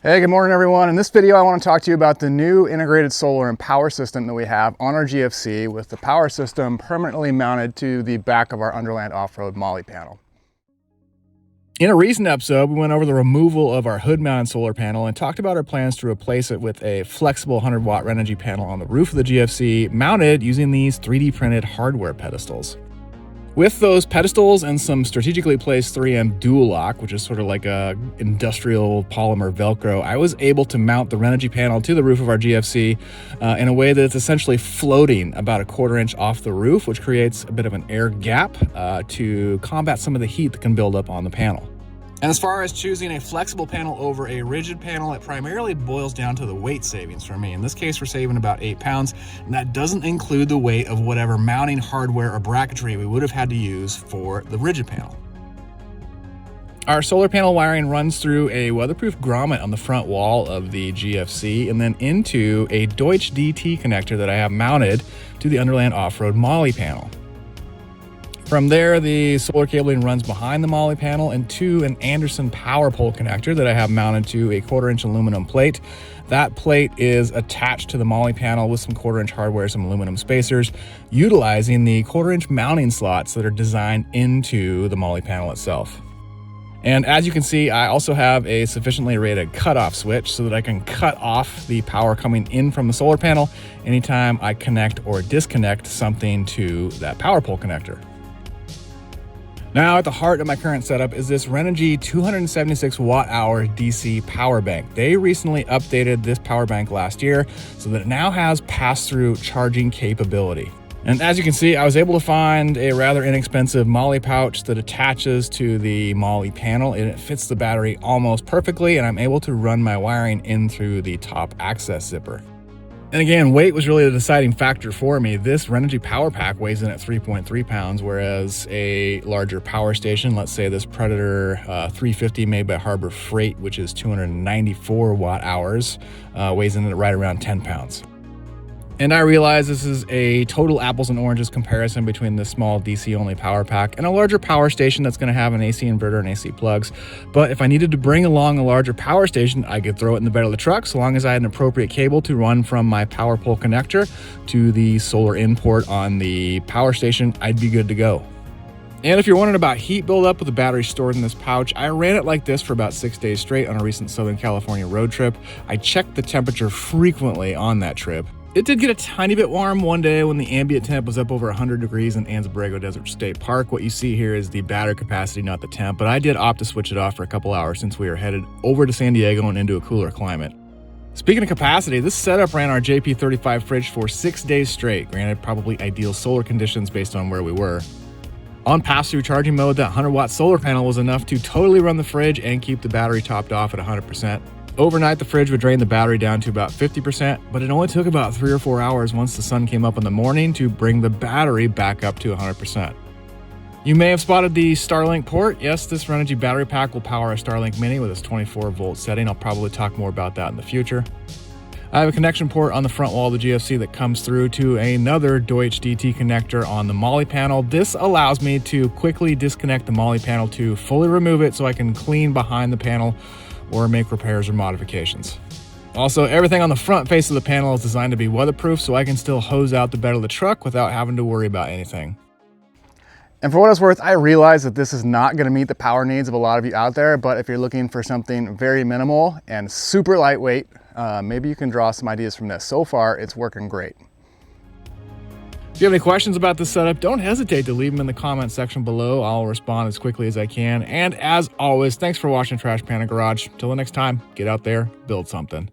Hey, good morning everyone. In this video I want to talk to you about the new integrated solar and power system that we have on our GFC, with the power system permanently mounted to the back of our Underland Offroad MOLLE panel. In a recent episode, we went over the removal of our hood-mounted solar panel and talked about our plans to replace it with a flexible 100-watt Renogy panel on the roof of the GFC, mounted using these 3D printed hardware pedestals. With those pedestals and some strategically placed 3M dual lock, which is sort of like a industrial polymer Velcro, I was able to mount the Renogy panel to the roof of our GFC in a way that it's essentially floating about a 1/4 inch off the roof, which creates a bit of an air gap to combat some of the heat that can build up on the panel. And as far as choosing a flexible panel over a rigid panel, it primarily boils down to the weight savings for me. In this case, we're saving about 8 pounds, and that doesn't include the weight of whatever mounting hardware or bracketry we would have had to use for the rigid panel. Our solar panel wiring runs through a weatherproof grommet on the front wall of the GFC and then into a Deutsch DT connector that I have mounted to the Underland Offroad MOLLE panel. From there, the solar cabling runs behind the MOLLE panel and to an Anderson power pole connector that I have mounted to a 1/4 inch aluminum plate. That plate is attached to the MOLLE panel with some 1/4 inch hardware, some aluminum spacers, utilizing the 1/4 inch mounting slots that are designed into the MOLLE panel itself. And as you can see, I also have a sufficiently rated cutoff switch so that I can cut off the power coming in from the solar panel anytime I connect or disconnect something to that power pole connector. Now, at the heart of my current setup is this Renogy 276 watt-hour DC power bank. They recently updated this power bank last year so that it now has pass-through charging capability. And as you can see, I was able to find a rather inexpensive MOLLE pouch that attaches to the MOLLE panel, and it fits the battery almost perfectly, and I'm able to run my wiring in through the top access zipper. And again, weight was really the deciding factor for me. This Renogy power pack weighs in at 3.3 pounds, whereas a larger power station, let's say this Predator 350 made by Harbor Freight, which is 294 watt hours, weighs in at right around 10 pounds. And I realize this is a total apples and oranges comparison between this small DC-only power pack and a larger power station that's going to have an AC inverter and AC plugs. But if I needed to bring along a larger power station, I could throw it in the bed of the truck so long as I had an appropriate cable to run from my power pole connector to the solar in port on the power station. I'd be good to go. And if you're wondering about heat buildup with the battery stored in this pouch, I ran it like this for about 6 days straight on a recent Southern California road trip. I checked the temperature frequently on that trip. It did get a tiny bit warm one day when the ambient temp was up over 100 degrees in Anza-Borrego Desert State Park. What you see here is the battery capacity, not the temp, but I did opt to switch it off for a couple hours since we are headed over to San Diego and into a cooler climate. Speaking of capacity, this setup ran our JP35 fridge for 6 days straight, granted probably ideal solar conditions based on where we were. On pass-through charging mode, that 100-watt solar panel was enough to totally run the fridge and keep the battery topped off at 100%. Overnight, the fridge would drain the battery down to about 50%, but it only took about 3 or 4 hours once the sun came up in the morning to bring the battery back up to 100%. You may have spotted the Starlink port. Yes, this Renogy battery pack will power a Starlink Mini with its 24-volt setting. I'll probably talk more about that in the future. I have a connection port on the front wall of the GFC that comes through to another Deutsch DT connector on the MOLLE panel. This allows me to quickly disconnect the MOLLE panel to fully remove it so I can clean behind the panel or make repairs or modifications. Also, everything on the front face of the panel is designed to be weatherproof so I can still hose out the bed of the truck without having to worry about anything. And for what it's worth, I realize that this is not going to meet the power needs of a lot of you out there, but if you're looking for something very minimal and super lightweight, maybe you can draw some ideas from this. So far, it's working great. If you have any questions about this setup, don't hesitate to leave them in the comment section below. I'll respond as quickly as I can. And as always, thanks for watching Trash Panda Garage. Till the next time, get out there, build something.